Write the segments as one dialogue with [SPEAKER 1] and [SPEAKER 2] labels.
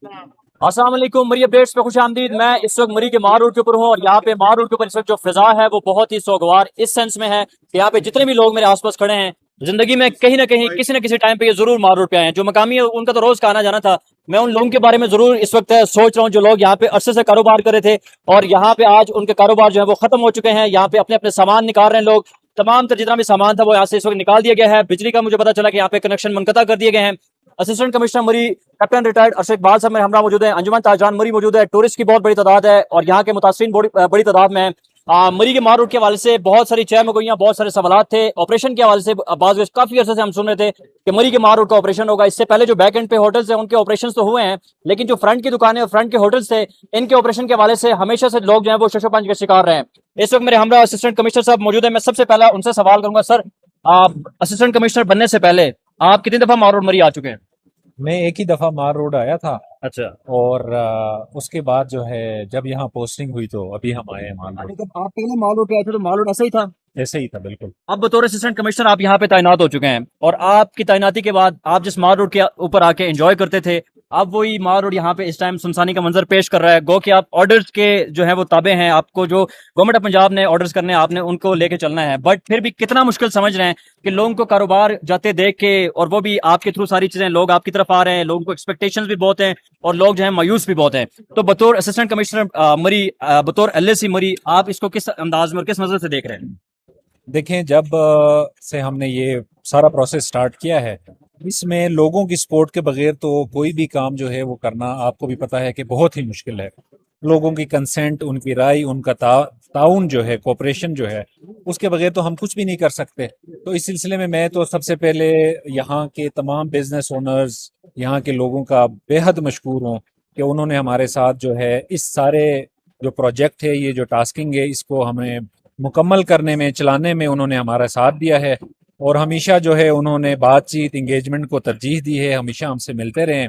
[SPEAKER 1] अस्सलाम वालेकुम, मरी अपडेट्स पे खुश आमदीद। मैं इस वक्त मरी के मार रोड के ऊपर हूँ और यहाँ पे मार रोड के ऊपर इस वक्त जो फिजा है वो बहुत ही सोगवार इस सेंस में है कि यहाँ पे जितने भी लोग मेरे आसपास खड़े हैं जिंदगी में कहीं ना कहीं किसी न किसी टाइम पे ये जरूर मार रोड पे आए हैं। जो मकामी है उनका तो रोज का आना जाना था। मैं उन लोगों के बारे में जरूर इस वक्त सोच रहा हूँ जो लोग यहाँ पे अरसे से कारोबार कर रहे थे और यहाँ पे आज उनके कारोबार जो है वो खत्म हो चुके हैं। यहाँ पे अपने अपने सामान निकाल रहे हैं लोग। तमाम तर जितना भी सामान था वो यहाँ से इस वक्त निकाल दिया गया है। बिजली का मुझे पता चला कि यहाँ पे कनेक्शन मुनक़ता कर दिए गए हैं। असिस्टेंट कमिश्नर मरी कैप्टन रिटायर्ड अरशद इकबाल साहब मेरे हमरा मौजूद है। अंजुमन ताजजान मरी मौजूद है। टूरिस्ट की बहुत बड़ी तादाद है और यहाँ के मुतासरीन बड़ी तादाद में है। मरी के मार रोड के हवाले से बहुत सारी चहमगोइयां, बहुत सारे सवालात थे। ऑपरेशन के हवाले से बाज़ काफी अर्से से हम सुन रहे थे कि मरी के मार रोड का ऑपरेशन होगा। इससे पहले जो बैक एंड पे होटल्स हैं उनके ऑपरेशन तो हुए हैं, लेकिन जो फ्रंट की दुकानें और फ्रंट के होटल्स थे इनके ऑपरेशन के हवाले से हमेशा से लोग जो है वो शशोपंज के शिकार रहे हैं। इस वक्त मेरे हमरा असिस्टेंट कमिश्नर साहब मौजूद है। मैं सबसे पहला उनसे सवाल करूंगा, सर आप असिस्टेंट कमिश्नर बनने से पहले आप कितनी दफा मार रोड मरी आ चुके हैं?
[SPEAKER 2] मैं एक ही दफ़ा मार रोड आया था।
[SPEAKER 1] अच्छा।
[SPEAKER 2] और उसके बाद जो है जब यहाँ पोस्टिंग हुई तो अभी हम आए हैं मार रोड।
[SPEAKER 1] जब आप पहले माल रोड पे आए थे तो माल रोड ऐसा ही था?
[SPEAKER 2] ऐसे ही था बिल्कुल।
[SPEAKER 1] अब बतौर असिस्टेंट कमिश्नर आप यहाँ पे तैनात हो चुके हैं और आपकी तैनाती के बाद आप जिस मार रोड के ऊपर आके एंजॉय करते थे, अब वही मार रोड यहाँ पे इस टाइम सुनसानी का मंजर पेश कर रहा है। गो कि आप ऑर्डर्स के जो है वो ताबे हैं, आपको जो गवर्नमेंट ऑफ पंजाब ने ऑर्डर्स करने हैं आपने उनको लेके चलना है। बट फिर भी कितना मुश्किल समझ रहे हैं कि लोगों को कारोबार जाते देख के, और वो भी आपके थ्रू सारी चीजें, लोग आपकी तरफ आ रहे हैं, लोगों को एक्सपेक्टेशंस भी बहुत हैं और लोग जो है मायूस भी बहुत हैं। तो बतौर असिस्टेंट कमिश्नर मरी, बतौर एलएसी मरी, आप इसको किस अंदाज में और किस नजर से देख रहे हैं?
[SPEAKER 2] देखें, जब से हमने ये सारा प्रोसेस स्टार्ट किया है, इसमें लोगों की सपोर्ट के बगैर तो कोई भी काम जो है वो करना आपको भी पता है कि बहुत ही मुश्किल है। लोगों की कंसेंट, उनकी राय, उनका ताउन जो है, कोऑपरेशन जो है, उसके बगैर तो हम कुछ भी नहीं कर सकते। तो इस सिलसिले में मैं तो सबसे पहले यहाँ के तमाम बिजनेस ओनर्स, यहाँ के लोगों का बेहद मशकूर हूँ कि उन्होंने हमारे साथ जो है इस सारे जो प्रोजेक्ट है, ये जो टास्किंग है, इसको हमें मुकम्मल करने में, चलाने में उन्होंने हमारा साथ दिया है। और हमेशा जो है उन्होंने बातचीत, इंगेजमेंट को तरजीह दी है, हमेशा हमसे मिलते रहे।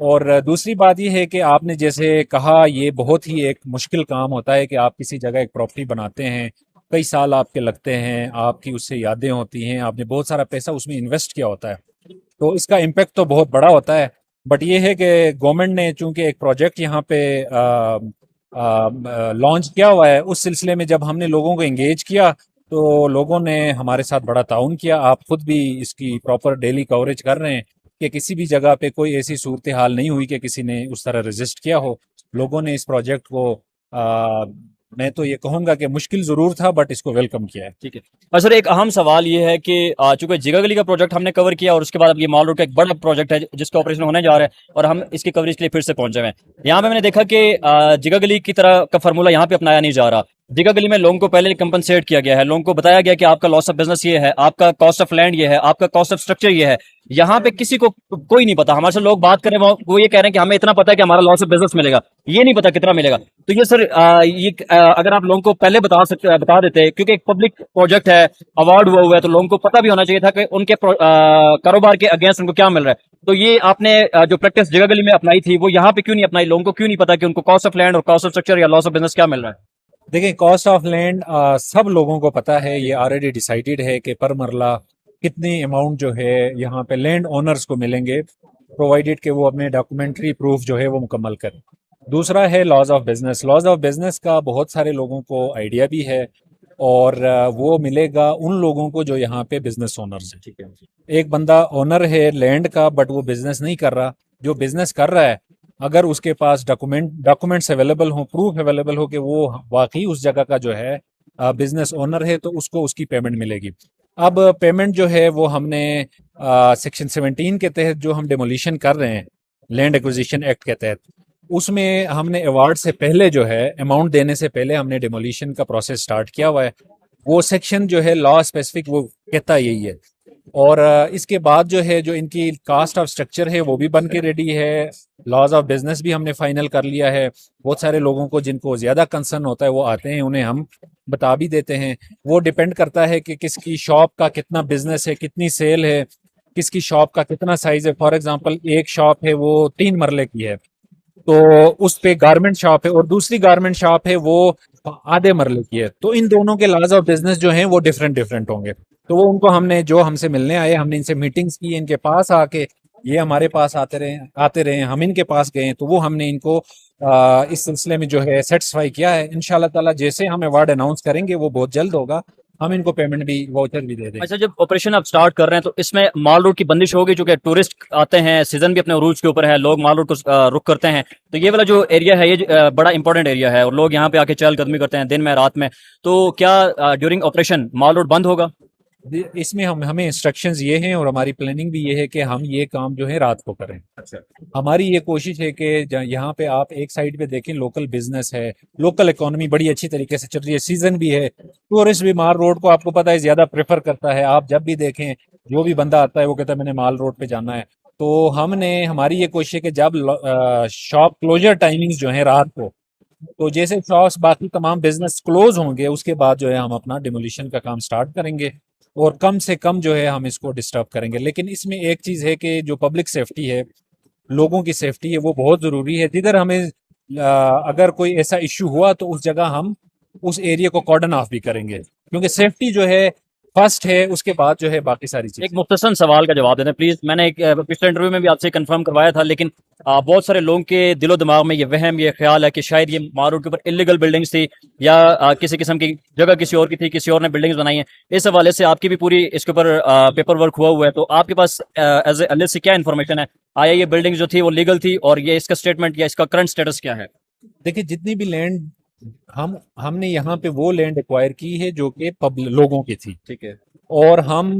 [SPEAKER 2] और दूसरी बात ये है कि आपने जैसे कहा, ये बहुत ही एक मुश्किल काम होता है कि आप किसी जगह एक प्रॉपर्टी बनाते हैं, कई साल आपके लगते हैं, आपकी उससे यादें होती हैं, आपने बहुत सारा पैसा उसमें इन्वेस्ट किया होता है, तो इसका इम्पेक्ट तो बहुत बड़ा होता है। बट ये है कि गवर्नमेंट ने चूंकि एक प्रोजेक्ट यहाँ पे लॉन्च किया हुआ है, उस सिलसिले में जब हमने लोगों को एंगेज किया तो लोगों ने हमारे साथ बड़ा ताउन किया। आप खुद भी इसकी प्रॉपर डेली कवरेज कर रहे हैं कि किसी भी जगह पे कोई ऐसी सूरत हाल नहीं हुई कि किसी ने उस तरह रेजिस्ट किया हो। लोगों ने इस प्रोजेक्ट को मैं तो ये कहूँगा कि मुश्किल ज़रूर था, बट इसको वेलकम किया है।
[SPEAKER 1] ठीक है। और सर एक अहम सवाल ये है कि चूंकि जिगा गली का प्रोजेक्ट हमने कवर किया और उसके बाद अब ये माल रोड का एक बड़ा प्रोजेक्ट है जिसका ऑपरेशन होने जा रहा है और हम इसकी कवरेज के लिए फिर से पहुंचे हुए हैं। यहाँ पे मैंने देखा कि जिगा गली की तरह का फार्मूला यहाँ पे अपनाया नहीं जा रहा। जिगा गली में लोगों को पहले कंपनसेट किया गया है, लोगों को बताया गया कि आपका लॉस ऑफ बिजनेस ये है, आपका कॉस्ट ऑफ लैंड ये है, आपका कॉस्ट ऑफ स्ट्रक्चर ये है। यहाँ पे किसी को कोई नहीं पता। हमारे से लोग बात करें वो ये कह रहे हैं कि हमें इतना पता है कि हमारा लॉस ऑफ बिजनेस मिलेगा, ये नहीं पता कितना मिलेगा। तो ये सर अगर आप लोगों को पहले बता देते, क्योंकि एक पब्लिक प्रोजेक्ट है, अवार्ड हुआ है, तो लोगों को पता भी होना चाहिए था कि उनके कारोबार के अगेंस्ट उनको क्या मिल रहा है। तो ये आपने जो प्रैक्टिस जगह गली में अपनाई थी वो यहाँ पे क्यों नहीं अपनाई? लोगों को क्यों नहीं पता कि उनको कॉस्ट ऑफ लैंड और कॉस्ट ऑफ स्ट्रक्चर या लॉस ऑफ बिजनेस क्या मिल रहा है?
[SPEAKER 2] देखिए, कॉस्ट ऑफ लैंड सब लोगों को पता है, ये ऑलरेडी डिसाइडेड है कि पर मरला कितनी अमाउंट जो है यहाँ पे लैंड ओनर्स को मिलेंगे, प्रोवाइडेड कि वो अपने डॉक्यूमेंट्री प्रूफ जो है वो मुकम्मल करें। दूसरा है laws of business. Laws of business का बहुत सारे लोगों को आइडिया भी है और वो मिलेगा उन लोगों को जो यहाँ पे बिजनेस ओनर्स हैं।
[SPEAKER 1] ठीक है।
[SPEAKER 2] एक बंदा ओनर है लैंड का, बट वो बिजनेस नहीं कर रहा। जो बिजनेस कर रहा है, अगर उसके पास डॉक्यूमेंट्स अवेलेबल हो, प्रूफ अवेलेबल हो कि वो वाकई उस जगह का जो है बिजनेस ओनर है, तो उसको उसकी पेमेंट मिलेगी। अब पेमेंट जो है वो हमने सेक्शन 17 के तहत जो हम डेमोलिशन कर रहे हैं, लैंड एक्विजिशन एक्ट के तहत, उसमें हमने अवार्ड से पहले जो है, अमाउंट देने से पहले हमने डेमोलिशन का प्रोसेस स्टार्ट किया हुआ है। वो सेक्शन जो है लॉ स्पेसिफिक वो कहता यही है। और इसके बाद जो है, जो इनकी कास्ट ऑफ स्ट्रक्चर है वो भी बन के रेडी है। लॉज ऑफ बिजनेस भी हमने फाइनल कर लिया है। बहुत सारे लोगों को जिनको ज़्यादा कंसर्न होता है वो आते हैं, उन्हें हम बता भी देते हैं। वो डिपेंड करता है कि किसकी शॉप का कितना बिजनेस है, कितनी सेल है, किसकी शॉप का कितना साइज है। फॉर एग्जांपल, एक शॉप है वो 3 मरले की है, तो उस पे गारमेंट शॉप है, और दूसरी गारमेंट शॉप है वो आधे मरले की है, तो इन दोनों के लॉज ऑफ बिजनेस जो हैं वो डिफरेंट डिफरेंट होंगे। तो वो उनको हमने, जो हमसे मिलने आए, हमने इनसे मीटिंग्स की, इनके पास आके ये हमारे पास आते रहे, हम इनके पास गए, तो वो हमने इनको इस सिलसिले में जो है सेटिस्फाई किया है। इंशाल्लाह ताला जैसे हम अवार्ड अनाउंस करेंगे वो बहुत जल्द होगा, हम इनको पेमेंट भी, वाउचर भी दे देंगे।
[SPEAKER 1] अच्छा, जब ऑपरेशन आप स्टार्ट कर रहे हैं तो इसमें माल रोड की बंदिश होगी, चूंकि टूरिस्ट आते हैं, सीजन भी अपने उरूज के ऊपर है, लोग माल रोड को रुक करते हैं, तो ये वाला जो एरिया है ये बड़ा इंपॉर्टेंट एरिया है और लोग यहाँ पे आके चहलकदमी करते हैं दिन में रात में, तो क्या ड्यूरिंग ऑपरेशन माल रोड बंद होगा?
[SPEAKER 2] इसमें हमें इंस्ट्रक्शंस ये हैं और हमारी प्लानिंग भी ये है कि हम ये काम जो है रात को करें। अच्छा, हमारी ये कोशिश है कि यहाँ पे आप एक साइड पे देखें, लोकल बिजनेस है, लोकल इकोनॉमी बड़ी अच्छी तरीके से चल रही है, सीजन भी है, टूरिस्ट भी माल रोड को आपको पता है ज्यादा प्रेफर करता है। आप जब भी देखें जो भी बंदा आता है वो कहता है मैंने माल रोड पे जाना है। तो हमारी ये कोशिश है कि जब शॉप क्लोजर टाइमिंग्स जो है रात को, तो जैसे शॉप्स बाकी तमाम बिजनेस क्लोज होंगे उसके बाद जो है हम अपना डिमोलिशन का काम स्टार्ट करेंगे और कम से कम जो है हम इसको डिस्टर्ब करेंगे। लेकिन इसमें एक चीज़ है कि जो पब्लिक सेफ्टी है, लोगों की सेफ्टी है, वो बहुत ज़रूरी है। जिधर हमें अगर कोई ऐसा इश्यू हुआ तो उस जगह हम उस एरिया को कॉर्डन ऑफ भी करेंगे, क्योंकि सेफ्टी जो है फर्स्ट है, उसके बाद जो है बाकी सारी
[SPEAKER 1] एक
[SPEAKER 2] चीज़।
[SPEAKER 1] मुख्तसर सवाल का जवाब दें प्लीज। मैंने एक पिछले इंटरव्यू में भी आपसे कंफर्म करवाया था, लेकिन बहुत सारे लोगों के दिलो दिमाग में ये वहम, ये ख्याल है कि शायद ये माल रोड के ऊपर इलीगल बिल्डिंग्स थी या किसी किस्म की जगह किसी और की थी, किसी और ने बिल्डिंग्स बनाई हैं। इस हवाले से आपकी भी पूरी इसके ऊपर पेपर वर्क हुआ है, तो आपके पास एज ए एलएलसी क्या इन्फॉर्मेशन है? आया ये बिल्डिंग जो थी वो लीगल थी और ये इसका स्टेटमेंट या इसका करंट स्टेटस क्या है?
[SPEAKER 2] देखिए, जितनी भी लैंड हमने यहाँ पे वो लैंड एक्वायर की है जो कि लोगों की थी,
[SPEAKER 1] ठीक है।
[SPEAKER 2] और हम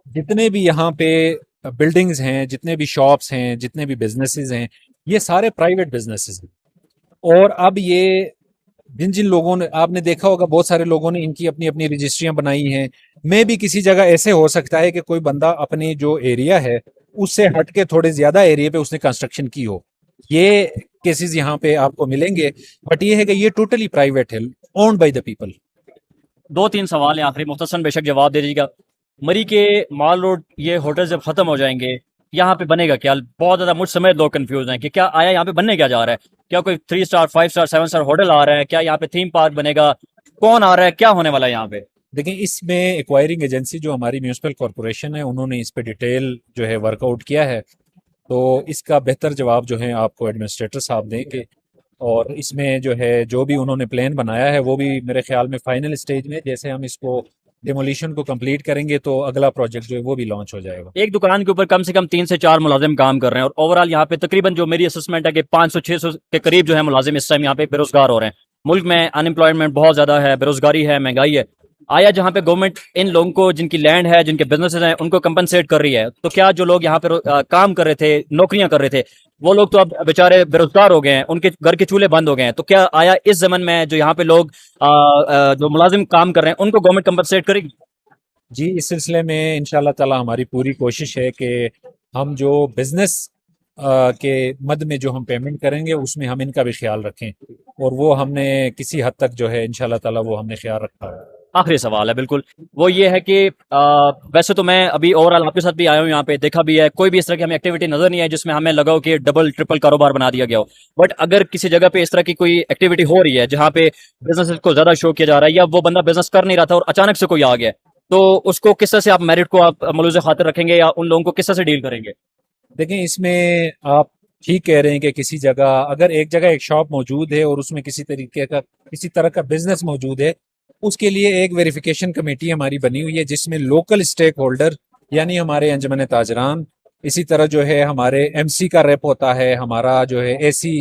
[SPEAKER 2] जितने भी यहाँ पे बिल्डिंग्स हैं, जितने भी शॉप्स हैं, जितने भी बिजनेसेस हैं, ये सारे प्राइवेट बिजनेसेस हैं। और अब ये जिन जिन लोगों ने, आपने देखा होगा बहुत सारे लोगों ने इनकी अपनी अपनी रजिस्ट्रियां बनाई हैं। मैं भी किसी जगह ऐसे हो सकता है कि कोई बंदा अपने जो एरिया है उससे हट के थोड़े ज्यादा एरिया पे उसने कंस्ट्रक्शन की हो, ये केसेस यहाँ पे आपको मिलेंगे। बट ये है कि ये टोटली प्राइवेट है, ओन्ड बाय द पीपल।
[SPEAKER 1] दो तीन सवाल हैं आखिरी, मुख्तसर बेशक जवाब दे दीजिएगा। मरी के माल रोड ये होटल जब खत्म हो जाएंगे, यहाँ पे बनेगा क्या? बहुत ज्यादा मुझ समेत लोग कंफ्यूज हैं कि क्या आया यहाँ पे बनने क्या जा रहा है? क्या कोई 3 स्टार 5 स्टार 7 स्टार होटल आ रहा है? क्या यहाँ पे थीम पार्क बनेगा? कौन आ रहा है? क्या होने वाला है यहाँ पे?
[SPEAKER 2] देखिए, इसमें एक्वायरिंग एजेंसी जो हमारी म्यूनिसिपल कॉरपोरेशन है, उन्होंने इस पे डिटेल जो है वर्कआउट किया है, तो इसका बेहतर जवाब जो है आपको एडमिनिस्ट्रेटर साहब देंगे। और इसमें जो है जो भी उन्होंने प्लान बनाया है वो भी मेरे ख्याल में फाइनल स्टेज में, जैसे हम इसको डिमोलिशन को कंप्लीट करेंगे तो अगला प्रोजेक्ट जो है वो भी लॉन्च हो जाएगा।
[SPEAKER 1] एक दुकान के ऊपर कम से कम 3 से 4 मुलाजिम काम कर रहे हैं और ओवरऑल यहाँ पे तकरीबन जो मेरी असेसमेंट है कि 500-600 के करीब जो है मुलाजिम इस टाइम यहाँ पे बेरोजगार हो रहे हैं। मुल्क में अनएम्प्लॉयमेंट बहुत ज्यादा है, बेरोजगारी है, महंगाई है। आया जहाँ पे गवर्नमेंट इन लोगों को, जिनकी लैंड है, जिनके बिजनेसेस हैं, उनको कंपनसेट कर रही है, तो क्या जो लोग यहाँ पे काम कर रहे थे, नौकरियां कर रहे थे, वो लोग तो अब बेचारे बेरोजगार हो गए हैं, उनके घर के चूल्हे बंद हो गए हैं, तो क्या आया इस जमन में जो यहाँ पे लोग जो मुलाजिम काम कर रहे हैं उनको गवर्नमेंट कंपनसेट करेगी?
[SPEAKER 2] जी, इस सिलसिले में इंशाल्लाह ताला हमारी पूरी कोशिश है कि हम जो बिजनेस के मद में जो हम पेमेंट करेंगे उसमें हम इनका भी ख्याल रखें, और वो हमने किसी हद तक जो है इंशाल्लाह ताला वो हमने ख्याल रखा है।
[SPEAKER 1] आखिरी सवाल है बिल्कुल, वो ये है कि वैसे तो मैं अभी ओवरऑल आपके साथ भी आया हूँ, यहाँ पे देखा भी है, कोई भी इस तरह की हमें एक्टिविटी नजर नहीं है जिसमें हमें लगा हो कि डबल ट्रिपल कारोबार बना दिया गया हो। बट अगर किसी जगह पे इस तरह की कोई एक्टिविटी हो रही है जहाँ पे बिजनेस को ज्यादा शो किया जा रहा है, या वो बंदा बिजनेस कर नहीं रहा था और अचानक से कोई आ गया, तो उसको किस तरह से आप मेरिट को आप मलूज़ खातिर रखेंगे या उन लोगों को किस तरह से डील करेंगे?
[SPEAKER 2] देखें, इसमें आप ठीक कह रहे हैं कि किसी जगह अगर एक जगह एक शॉप मौजूद है और उसमें किसी तरह का बिजनेस मौजूद है, उसके लिए एक वेरिफिकेशन कमेटी हमारी बनी हुई है जिसमें लोकल स्टेक होल्डर यानी हमारे अंजुमन ताजरान, इसी तरह जो है हमारे एमसी का रेप होता है, हमारा जो है एसी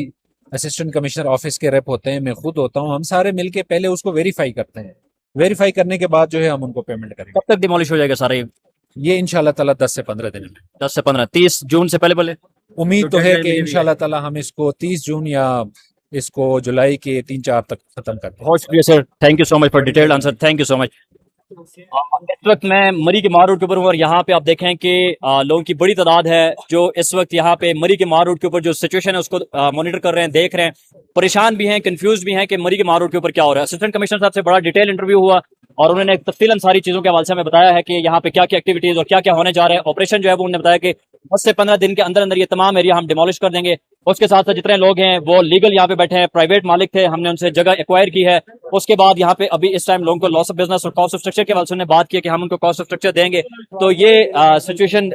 [SPEAKER 2] असिस्टेंट कमिश्नर ऑफिस के रेप होते हैं, मैं खुद होता हूँ, हम सारे मिलके पहले उसको वेरीफाई करते हैं। वेरीफाई करने के बाद जो है हम उनको पेमेंट करेंगे।
[SPEAKER 1] कब तक डिमोलिश हो जाएगा सारे?
[SPEAKER 2] ये इंशाल्लाह ताला 10 से 15 दिन में।
[SPEAKER 1] 10 से 15, 30 जून से पहले पहले?
[SPEAKER 2] उम्मीद तो है
[SPEAKER 1] deadline
[SPEAKER 2] कि
[SPEAKER 1] भी है।
[SPEAKER 2] इंशाल्लाह ताला हम इसको 30 जून या इसको जुलाई के 3-4 तक खत्म कर दें।
[SPEAKER 1] बहुत शुक्रिया sir, thank you so much for detailed answer, thank you so much. इस वक्त मैं मरी के मार रोड के ऊपर हूँ और यहाँ पे आप देखें कि लोगों की बड़ी तादाद है जो इस वक्त यहाँ पे मरी के मार रोड के ऊपर जो सिचुएशन है उसको मॉनिटर कर रहे हैं, देख रहे हैं, परेशान भी हैं, कंफ्यूज भी हैं कि मरी के मार रोड के ऊपर क्या हो रहा है। असिस्टेंट कमिश्नर साहब से बड़ा डिटेल इंटरव्यू हुआ और उन्होंने तफसीलन सारी चीज़ों के हवाले से हमें बताया है कि यहाँ पे क्या क्या एक्टिविटीज़ और क्या क्या होने जा रहा है। ऑपरेशन जो है वो उन्होंने बताया कि 10 से 15 दिन के अंदर अंदर ये तमाम एरिया हम डिमोलिश कर देंगे। उसके साथ साथ जितने लोग हैं वो लीगल यहाँ पे बैठे हैं, प्राइवेट मालिक थे, हमने उनसे जगह एक्वायर की है। उसके बाद यहाँ पे अभी इस टाइम लोगों को लॉस ऑफ बिजनेस और कॉस्ट ऑफ स्ट्रक्चर के हवाले से बात की है कि हम उनको कॉस्ट ऑफ स्ट्रक्चर देंगे। तो ये सिचुएशन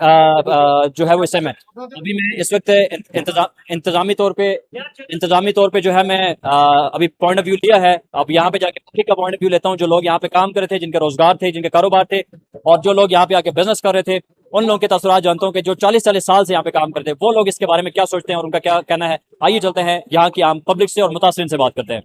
[SPEAKER 1] जो है वो इस समय अभी मैं इस वक्त इंतजामी तौर पे जो है मैं अभी पॉइंट ऑफ व्यू लिया है। अब यहाँ पे जाके पब्लिक का पॉइंट ऑफ व्यू लेता हूँ, जो लोग यहाँ पे काम कर रहे थे, जिनके रोजगार थे, जिनके कारोबार थे, और जो लोग यहाँ पे आके बिजनेस कर रहे थे, उन लोगों के तसुरात जानता हूँ कि जो 40-40 साल से यहाँ पे काम करते हैं, वो लोग इसके बारे में क्या सोचते हैं और उनका क्या कहना है। आइए चलते हैं यहाँ की आम पब्लिक से और मुतासरीन से बात करते हैं।